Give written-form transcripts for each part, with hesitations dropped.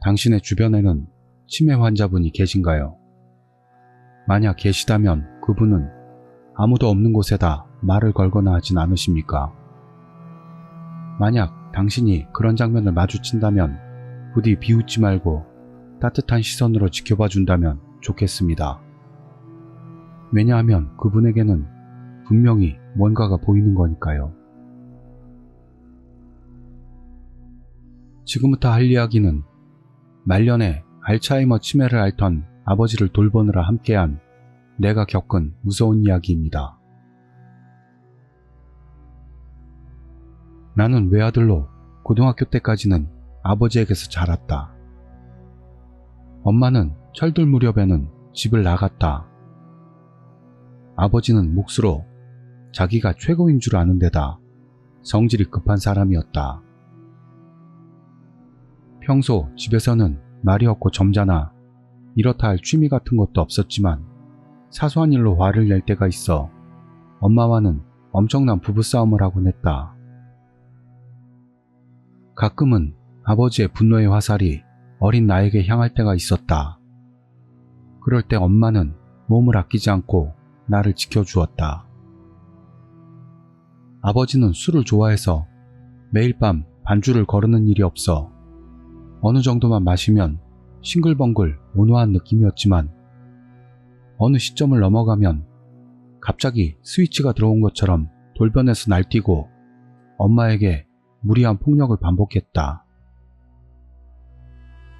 당신의 주변에는 치매 환자분이 계신가요? 만약 계시다면 그분은 아무도 없는 곳에다 말을 걸거나 하진 않으십니까? 만약 당신이 그런 장면을 마주친다면 부디 비웃지 말고 따뜻한 시선으로 지켜봐 준다면 좋겠습니다. 왜냐하면 그분에게는 분명히 뭔가가 보이는 거니까요. 지금부터 할 이야기는 말년에 알츠하이머 치매를 앓던 아버지를 돌보느라 함께한 내가 겪은 무서운 이야기입니다. 나는 외아들로 고등학교 때까지는 아버지에게서 자랐다. 엄마는 철들 무렵에는 집을 나갔다. 아버지는 몫으로 자기가 최고인 줄 아는 데다 성질이 급한 사람이었다. 평소 집에서는 말이 없고 점잖아 이렇다 할 취미 같은 것도 없었지만 사소한 일로 화를 낼 때가 있어 엄마와는 엄청난 부부싸움을 하곤 했다. 가끔은 아버지의 분노의 화살이 어린 나에게 향할 때가 있었다. 그럴 때 엄마는 몸을 아끼지 않고 나를 지켜주었다. 아버지는 술을 좋아해서 매일 밤 반주를 거르는 일이 없어 어느 정도만 마시면 싱글벙글 온화한 느낌이었지만 어느 시점을 넘어가면 갑자기 스위치가 들어온 것처럼 돌변해서 날뛰고 엄마에게 무리한 폭력을 반복했다.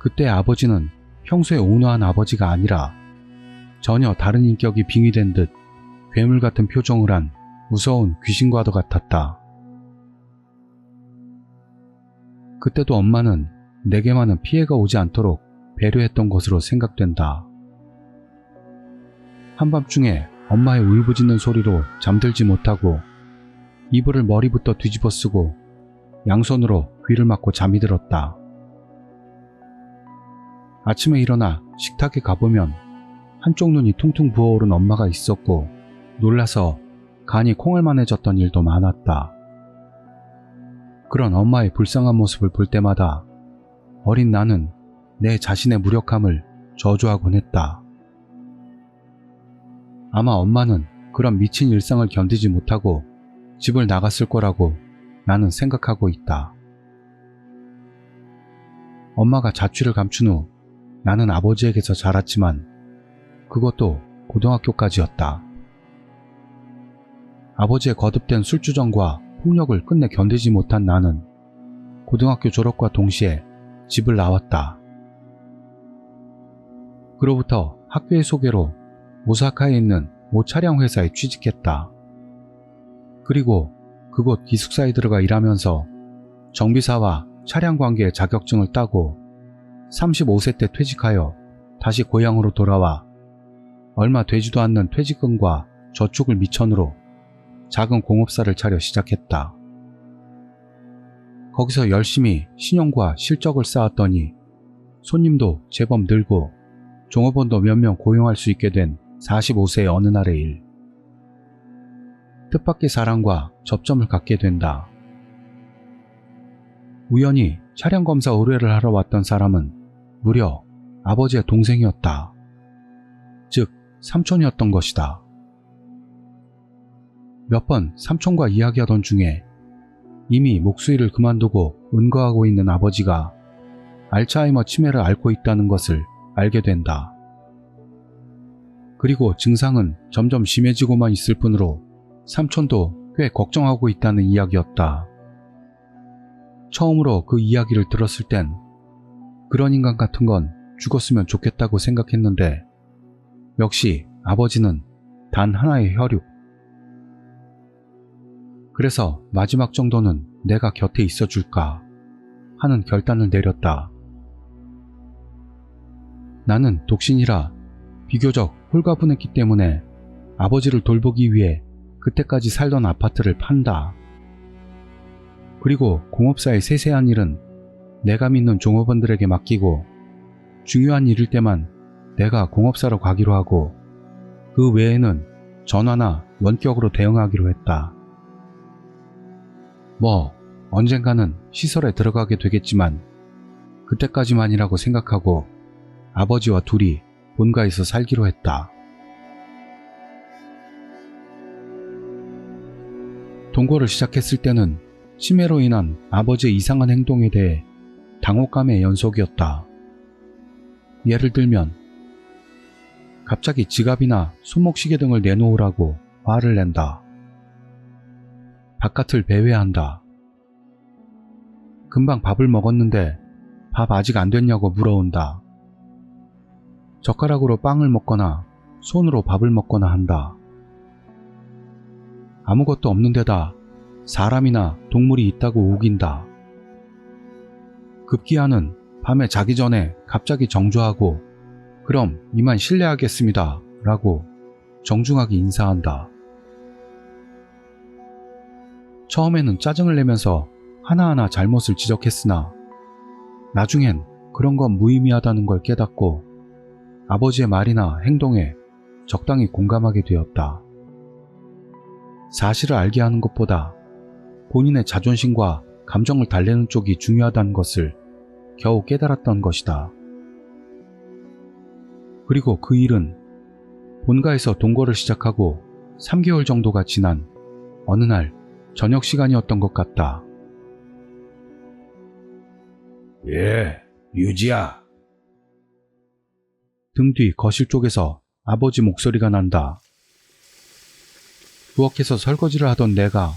그때 아버지는 평소에 온화한 아버지가 아니라 전혀 다른 인격이 빙의된 듯 괴물 같은 표정을 한 무서운 귀신과도 같았다. 그때도 엄마는 내게만은 피해가 오지 않도록 배려했던 것으로 생각된다. 한밤중에 엄마의 울부짖는 소리로 잠들지 못하고 이불을 머리부터 뒤집어 쓰고 양손으로 귀를 막고 잠이 들었다. 아침에 일어나 식탁에 가보면 한쪽 눈이 퉁퉁 부어오른 엄마가 있었고 놀라서 간이 콩알만해졌던 일도 많았다. 그런 엄마의 불쌍한 모습을 볼 때마다 어린 나는 내 자신의 무력함을 저주하곤 했다. 아마 엄마는 그런 미친 일상을 견디지 못하고 집을 나갔을 거라고 나는 생각하고 있다. 엄마가 자취를 감춘 후 나는 아버지에게서 자랐지만 그것도 고등학교까지였다. 아버지의 거듭된 술주정과 폭력을 끝내 견디지 못한 나는 고등학교 졸업과 동시에 집을 나왔다. 그로부터 학교의 소개로 오사카에 있는 모 차량 회사에 취직했다. 그리고 그곳 기숙사에 들어가 일하면서 정비사와 차량 관계의 자격증을 따고 35세 때 퇴직하여 다시 고향으로 돌아와 얼마 되지도 않는 퇴직금과 저축을 미천으로 작은 공업사를 차려 시작했다. 거기서 열심히 신용과 실적을 쌓았더니 손님도 제법 늘고 종업원도 몇 명 고용할 수 있게 된 45세의 어느 날의 일. 뜻밖의 사람과 접점을 갖게 된다. 우연히 차량 검사 의뢰를 하러 왔던 사람은 무려 아버지의 동생이었다. 즉 삼촌이었던 것이다. 몇 번 삼촌과 이야기하던 중에 이미 목수일을 그만두고 은거하고 있는 아버지가 알츠하이머 치매를 앓고 있다는 것을 알게 된다. 그리고 증상은 점점 심해지고만 있을 뿐으로 삼촌도 꽤 걱정하고 있다는 이야기였다. 처음으로 그 이야기를 들었을 땐 그런 인간 같은 건 죽었으면 좋겠다고 생각했는데 역시 아버지는 단 하나의 혈육. 그래서 마지막 정도는 내가 곁에 있어줄까 하는 결단을 내렸다. 나는 독신이라 비교적 홀가분했기 때문에 아버지를 돌보기 위해 그때까지 살던 아파트를 판다. 그리고 공업사의 세세한 일은 내가 믿는 종업원들에게 맡기고 중요한 일일 때만 내가 공업사로 가기로 하고 그 외에는 전화나 원격으로 대응하기로 했다. 언젠가는 시설에 들어가게 되겠지만 그때까지만이라고 생각하고 아버지와 둘이 본가에서 살기로 했다. 동거를 시작했을 때는 치매로 인한 아버지의 이상한 행동에 대해 당혹감의 연속이었다. 예를 들면 갑자기 지갑이나 손목시계 등을 내놓으라고 화를 낸다. 바깥을 배회한다. 금방 밥을 먹었는데 밥 아직 안 됐냐고 물어온다. 젓가락으로 빵을 먹거나 손으로 밥을 먹거나 한다. 아무것도 없는 데다 사람이나 동물이 있다고 우긴다. 급기야는 밤에 자기 전에 갑자기 정조하고 그럼 이만 실례하겠습니다 라고 정중하게 인사한다. 처음에는 짜증을 내면서 하나하나 잘못을 지적했으나 나중엔 그런 건 무의미하다는 걸 깨닫고 아버지의 말이나 행동에 적당히 공감하게 되었다. 사실을 알게 하는 것보다 본인의 자존심과 감정을 달래는 쪽이 중요하다는 것을 겨우 깨달았던 것이다. 그리고 그 일은 본가에서 동거를 시작하고 3개월 정도가 지난 어느 날 저녁 시간이었던 것 같다. 예, 류지야. 등 뒤 거실 쪽에서 아버지 목소리가 난다. 부엌에서 설거지를 하던 내가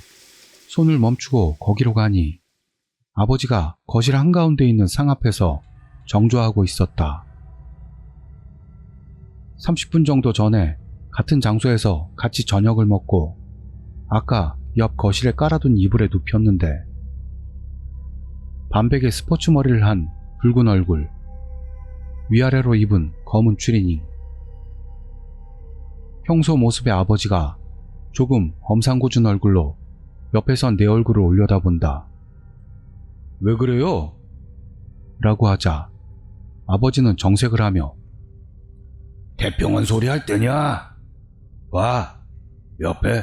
손을 멈추고 거기로 가니 아버지가 거실 한가운데 있는 상 앞에서 정조하고 있었다. 30분 정도 전에 같은 장소에서 같이 저녁을 먹고 아까 옆 거실에 깔아둔 이불에 눕혔는데 반백의 스포츠 머리를 한 붉은 얼굴, 위아래로 입은 검은 추리닝. 평소 모습의 아버지가 조금 엄상궂은 얼굴로 옆에선 내 얼굴을 올려다본다. 왜 그래요? 라고 하자 아버지는 정색을 하며 태평한 소리 할 때냐? 와, 옆에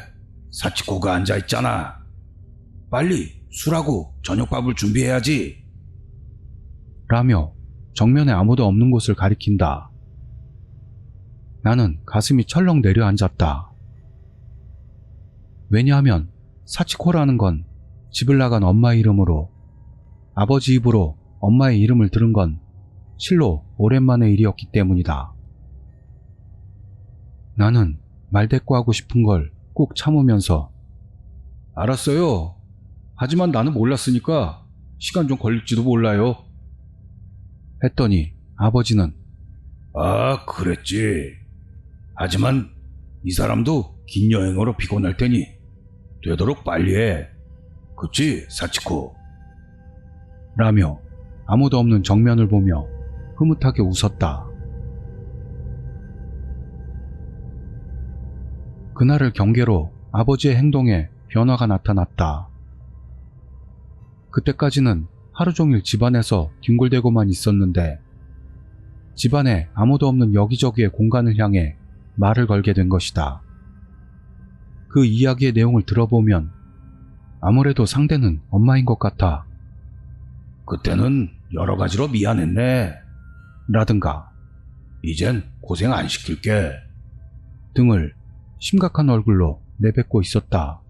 사치코가 앉아있잖아. 빨리 술하고 저녁밥을 준비해야지. 라며 정면에 아무도 없는 곳을 가리킨다. 나는 가슴이 철렁 내려앉았다. 왜냐하면 사치코라는 건 집을 나간 엄마의 이름으로 아버지 입으로 엄마의 이름을 들은 건 실로 오랜만의 일이었기 때문이다. 나는 말대꾸하고 싶은 걸 꾹 참으면서 알았어요. 하지만 나는 몰랐으니까 시간 좀 걸릴지도 몰라요. 했더니 아버지는 아, 그랬지. 하지만 이 사람도 긴 여행으로 피곤할 테니 되도록 빨리 해. 그치, 사치코? 라며 아무도 없는 정면을 보며 흐뭇하게 웃었다. 그날을 경계로 아버지의 행동에 변화가 나타났다. 그때까지는 하루 종일 집안에서 뒹굴대고만 있었는데 집안에 아무도 없는 여기저기의 공간을 향해 말을 걸게 된 것이다. 그 이야기의 내용을 들어보면 아무래도 상대는 엄마인 것 같아. 그때는 여러 가지로 미안했네. 라든가 이젠 고생 안 시킬게. 등을 심각한 얼굴로 내뱉고 있었다.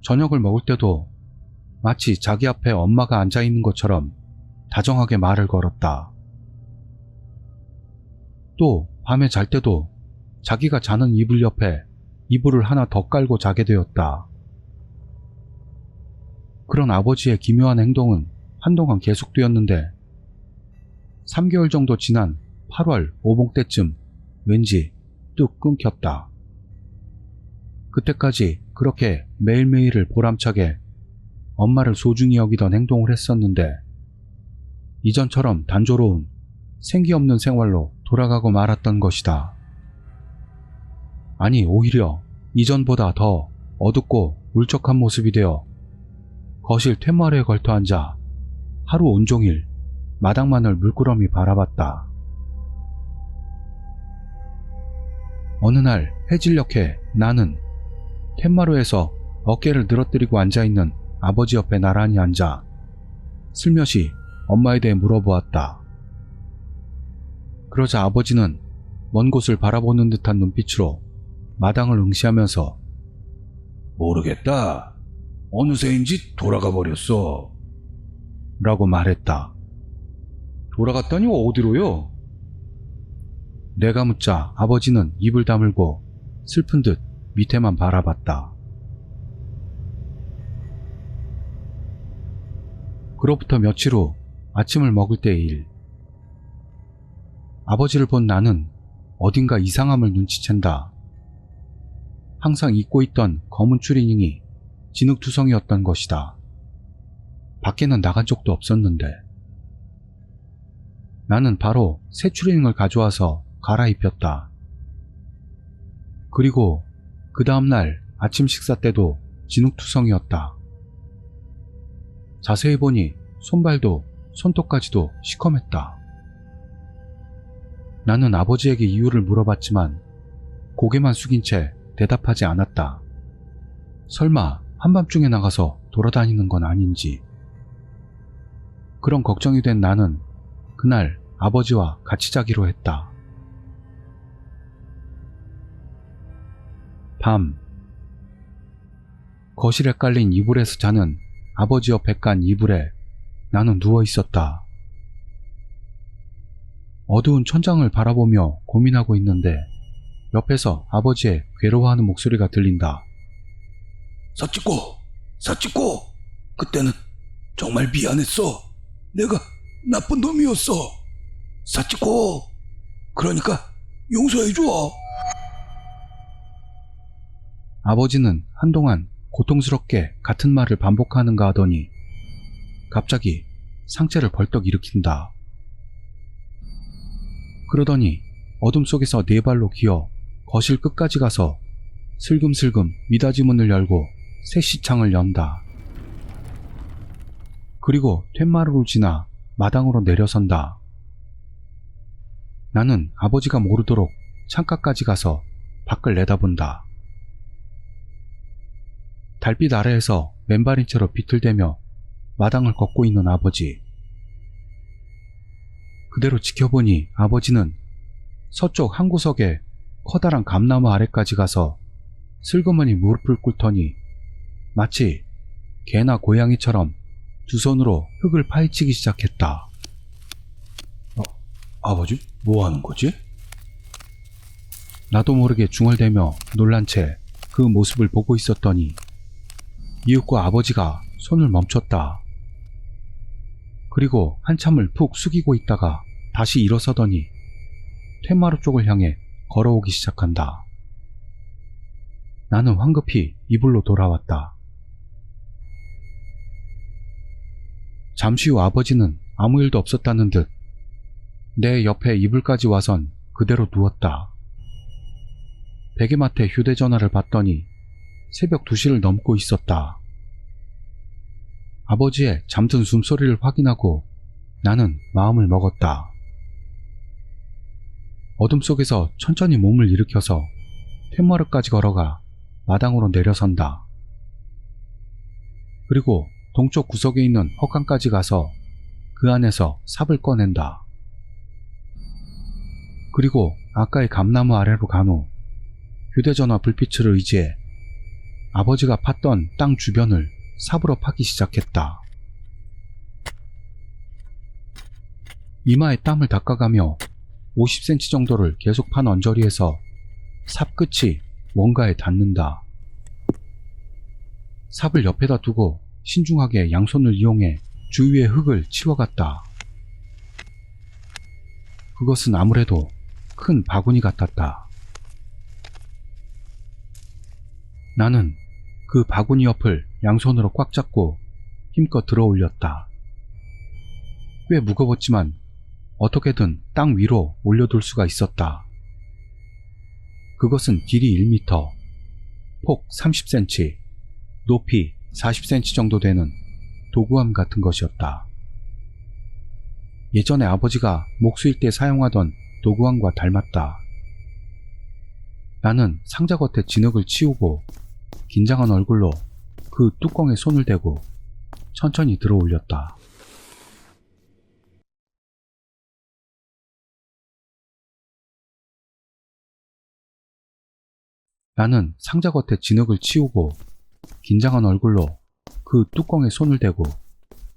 저녁을 먹을 때도 마치 자기 앞에 엄마가 앉아있는 것처럼 다정하게 말을 걸었다. 또 밤에 잘 때도 자기가 자는 이불 옆에 이불을 하나 더 깔고 자게 되었다. 그런 아버지의 기묘한 행동은 한동안 계속되었는데 3개월 정도 지난 8월 오봉 때쯤 왠지 뚝 끊겼다. 그때까지 그렇게 매일매일을 보람차게 엄마를 소중히 여기던 행동을 했었는데 이전처럼 단조로운 생기 없는 생활로 돌아가고 말았던 것이다. 아니 오히려 이전보다 더 어둡고 울적한 모습이 되어 거실 툇마루에 걸터 앉아 하루 온종일 마당만을 물끄러미 바라봤다. 어느 날 해질녘에 나는 툇마루에서 어깨를 늘어뜨리고 앉아있는 아버지 옆에 나란히 앉아 슬며시 엄마에 대해 물어보았다. 그러자 아버지는 먼 곳을 바라보는 듯한 눈빛으로 마당을 응시하면서 모르겠다. 어느새인지 돌아가 버렸어. 라고 말했다. 돌아갔다니 어디로요? 내가 묻자 아버지는 입을 다물고 슬픈 듯 밑에만 바라봤다. 그로부터 며칠 후 아침을 먹을 때의 일. 아버지를 본 나는 어딘가 이상함을 눈치챈다. 항상 입고 있던 검은 추리닝이 진흙투성이었던 것이다. 밖에는 나간 적도 없었는데. 나는 바로 새 추리닝을 가져와서 갈아입혔다. 그리고 그 다음날 아침 식사 때도 진흙투성이었다. 자세히 보니 손발도 손톱까지도 시커맸다. 나는 아버지에게 이유를 물어봤지만 고개만 숙인 채 대답하지 않았다. 설마 한밤중에 나가서 돌아다니는 건 아닌지. 그런 걱정이 된 나는 그날 아버지와 같이 자기로 했다. 밤, 거실에 깔린 이불에서 자는 아버지 옆에 깐 이불에 나는 누워 있었다. 어두운 천장을 바라보며 고민하고 있는데 옆에서 아버지의 괴로워하는 목소리가 들린다. 사치코, 그때는 정말 미안했어. 내가 나쁜 놈이었어. 사치코, 그러니까 용서해줘. 아버지는 한동안 고통스럽게 같은 말을 반복하는가 하더니 갑자기 상체를 벌떡 일으킨다. 그러더니 어둠 속에서 네 발로 기어 거실 끝까지 가서 슬금슬금 미닫이 문을 열고 세시창을 연다. 그리고 툇마루를 지나 마당으로 내려선다. 나는 아버지가 모르도록 창가까지 가서 밖을 내다본다. 달빛 아래에서 맨발인 채로 비틀대며 마당을 걷고 있는 아버지. 그대로 지켜보니 아버지는 서쪽 한 구석에 커다란 감나무 아래까지 가서 슬그머니 무릎을 꿇더니 마치 개나 고양이처럼 두 손으로 흙을 파헤치기 시작했다. 아버지, 뭐 하는 거지? 나도 모르게 중얼대며 놀란 채 그 모습을 보고 있었더니 이윽고 아버지가 손을 멈췄다. 그리고 한참을 푹 숙이고 있다가 다시 일어서더니 툇마루 쪽을 향해 걸어오기 시작한다. 나는 황급히 이불로 돌아왔다. 잠시 후 아버지는 아무 일도 없었다는 듯 내 옆에 이불까지 와선 그대로 누웠다. 베개맡에 휴대전화를 봤더니 새벽 2시를 넘고 있었다. 아버지의 잠든 숨소리를 확인하고 나는 마음을 먹었다. 어둠 속에서 천천히 몸을 일으켜서 툇마루까지 걸어가 마당으로 내려선다. 그리고 동쪽 구석에 있는 헛간까지 가서 그 안에서 삽을 꺼낸다. 그리고 아까의 감나무 아래로 간 후 휴대전화 불빛을 의지해 아버지가 팠던 땅 주변을 삽으로 파기 시작했다. 이마에 땀을 닦아가며 50cm 정도를 계속 판 언저리에서 삽 끝이 뭔가에 닿는다. 삽을 옆에다 두고 신중하게 양손을 이용해 주위의 흙을 치워갔다. 그것은 아무래도 큰 바구니 같았다. 나는 그 바구니 옆을 양손으로 꽉 잡고 힘껏 들어 올렸다. 꽤 무거웠지만 어떻게든 땅 위로 올려둘 수가 있었다. 그것은 길이 1m, 폭 30cm, 높이 40cm 정도 되는 도구함 같은 것이었다. 예전에 아버지가 목수일 때 사용하던 도구함과 닮았다. 나는 상자 겉에 진흙을 치우고 긴장한 얼굴로 그 뚜껑에 손을 대고 천천히 들어 올렸다. 나는 상자 겉에 진흙을 치우고 긴장한 얼굴로 그 뚜껑에 손을 대고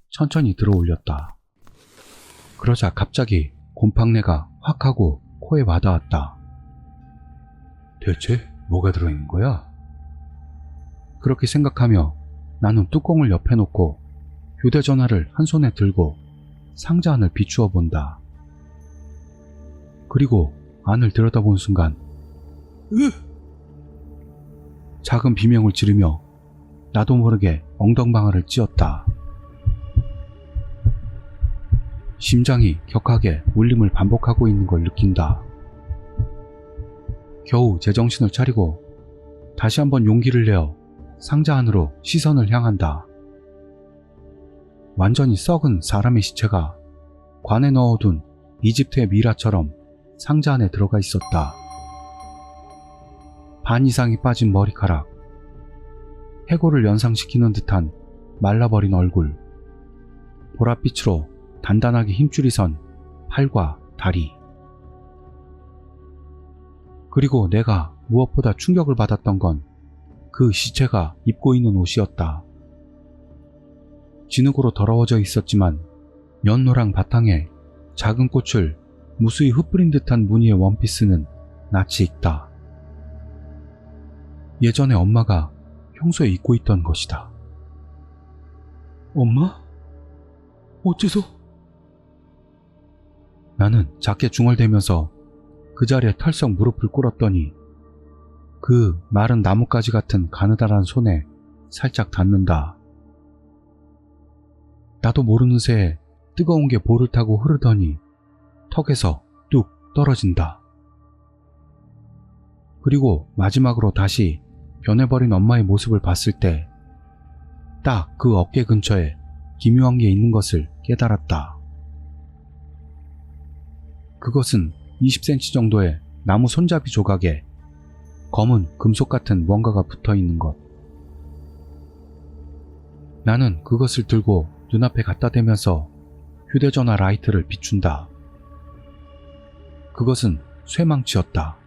천천히 들어 올렸다. 그러자 갑자기 곰팡내가 확 하고 코에 와닿았다. 대체 뭐가 들어있는 거야? 그렇게 생각하며 나는 뚜껑을 옆에 놓고 휴대전화를 한 손에 들고 상자 안을 비추어 본다. 그리고 안을 들여다본 순간 작은 비명을 지르며 나도 모르게 엉덩방아를 찧었다. 심장이 격하게 울림을 반복하고 있는 걸 느낀다. 겨우 제정신을 차리고 다시 한번 용기를 내어 상자 안으로 시선을 향한다. 완전히 썩은 사람의 시체가 관에 넣어둔 이집트의 미라처럼 상자 안에 들어가 있었다. 반 이상이 빠진 머리카락, 해골을 연상시키는 듯한 말라버린 얼굴, 보랏빛으로 단단하게 힘줄이 선 팔과 다리. 그리고 내가 무엇보다 충격을 받았던 건 그 시체가 입고 있는 옷이었다. 진흙으로 더러워져 있었지만 연노랑 바탕에 작은 꽃을 무수히 흩뿌린 듯한 무늬의 원피스는 낯이 익다. 예전에 엄마가 평소에 입고 있던 것이다. 엄마? 어째서? 나는 작게 중얼대면서 그 자리에 털썩 무릎을 꿇었더니 그 마른 나뭇가지 같은 가느다란 손에 살짝 닿는다. 나도 모르는 새에 뜨거운 게 볼을 타고 흐르더니 턱에서 뚝 떨어진다. 그리고 마지막으로 다시 변해버린 엄마의 모습을 봤을 때 딱 그 어깨 근처에 기묘한 게 있는 것을 깨달았다. 그것은 20cm 정도의 나무 손잡이 조각에 검은 금속 같은 뭔가가 붙어 있는 것. 나는 그것을 들고 눈앞에 갖다 대면서 휴대전화 라이트를 비춘다. 그것은 쇠망치였다.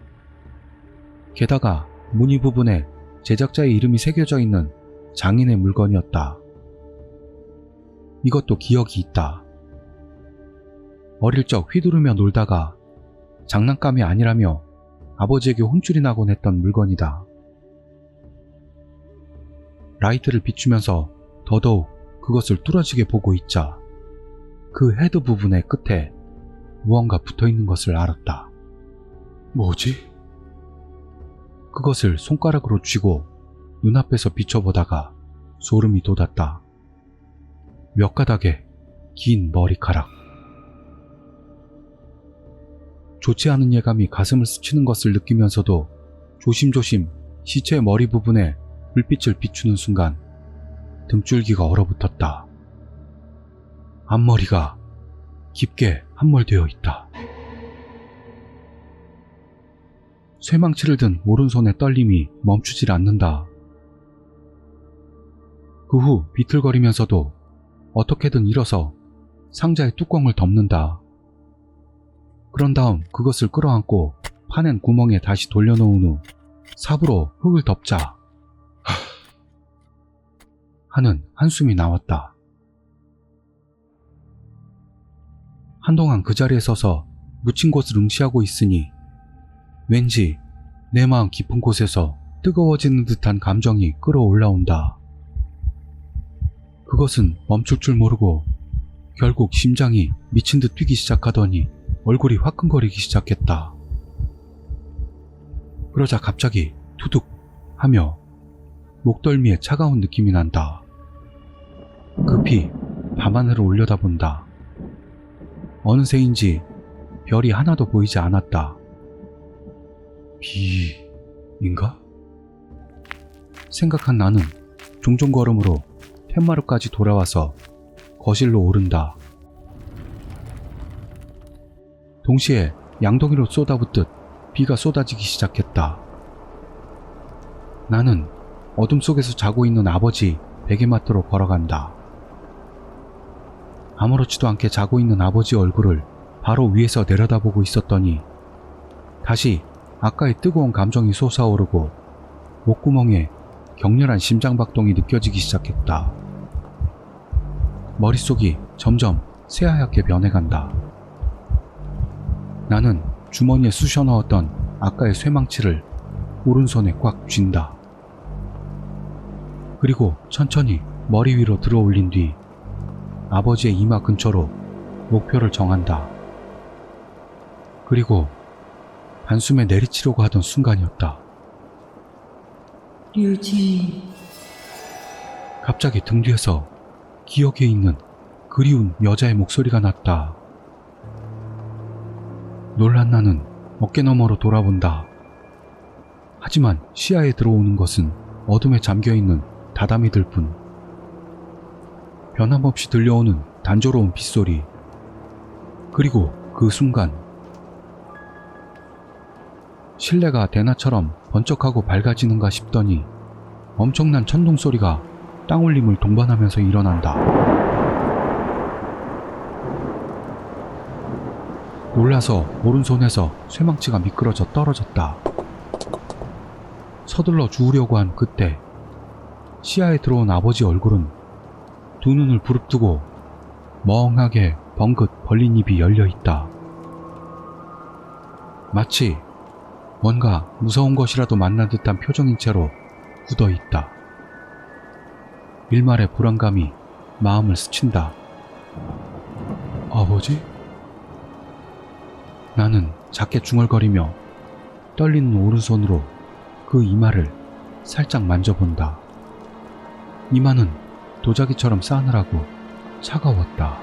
게다가 무늬 부분에 제작자의 이름이 새겨져 있는 장인의 물건이었다. 이것도 기억이 있다. 어릴 적 휘두르며 놀다가 장난감이 아니라며 아버지에게 혼쭐이 나곤 했던 물건이다. 라이트를 비추면서 더더욱 그것을 뚫어지게 보고 있자 그 헤드 부분의 끝에 무언가 붙어 있는 것을 알았다. 뭐지? 그것을 손가락으로 쥐고 눈앞에서 비춰보다가 소름이 돋았다. 몇 가닥의 긴 머리카락. 좋지 않은 예감이 가슴을 스치는 것을 느끼면서도 조심조심 시체의 머리 부분에 불빛을 비추는 순간 등줄기가 얼어붙었다. 앞머리가 깊게 함몰되어 있다. 쇠망치를 든 오른손의 떨림이 멈추질 않는다. 그 후 비틀거리면서도 어떻게든 일어서 상자의 뚜껑을 덮는다. 그런 다음 그것을 끌어안고 파낸 구멍에 다시 돌려놓은 후 삽으로 흙을 덮자 하는 한숨이 나왔다. 한동안 그 자리에 서서 묻힌 곳을 응시하고 있으니 왠지 내 마음 깊은 곳에서 뜨거워지는 듯한 감정이 끌어올라온다. 그것은 멈출 줄 모르고 결국 심장이 미친 듯 뛰기 시작하더니 얼굴이 화끈거리기 시작했다. 그러자 갑자기 투둑 하며 목덜미에 차가운 느낌이 난다. 급히 밤하늘을 올려다본다. 어느새인지 별이 하나도 보이지 않았다. 비인가? 생각한 나는 종종 걸음으로 팻마루까지 돌아와서 거실로 오른다. 동시에 양동이로 쏟아붓듯 비가 쏟아지기 시작했다. 나는 어둠 속에서 자고 있는 아버지 베개마트로 걸어간다. 아무렇지도 않게 자고 있는 아버지 얼굴을 바로 위에서 내려다보고 있었더니 다시 아까의 뜨거운 감정이 솟아오르고 목구멍에 격렬한 심장박동이 느껴지기 시작했다. 머릿속이 점점 새하얗게 변해간다. 나는 주머니에 쑤셔 넣었던 아까의 쇠망치를 오른손에 꽉 쥔다. 그리고 천천히 머리 위로 들어 올린 뒤 아버지의 이마 근처로 목표를 정한다. 그리고 한숨에 내리치려고 하던 순간이었다. 류진, 갑자기 등 뒤에서 기억에 있는 그리운 여자의 목소리가 났다. 놀란 나는 어깨 너머로 돌아본다. 하지만 시야에 들어오는 것은 어둠에 잠겨있는 다다미들 뿐. 변함없이 들려오는 단조로운 빗소리. 그리고 그 순간 실내가 대낮처럼 번쩍하고 밝아지는가 싶더니 엄청난 천둥 소리가 땅울림을 동반하면서 일어난다. 놀라서 오른손에서 쇠망치가 미끄러져 떨어졌다. 서둘러 주우려고 한 그때 시야에 들어온 아버지 얼굴은 두 눈을 부릅뜨고 멍하게 벙긋 벌린 입이 열려있다. 마치 뭔가 무서운 것이라도 만난 듯한 표정인 채로 굳어있다. 일말의 불안감이 마음을 스친다. 아버지? 나는 작게 중얼거리며 떨리는 오른손으로 그 이마를 살짝 만져본다. 이마는 도자기처럼 싸늘하고 차가웠다.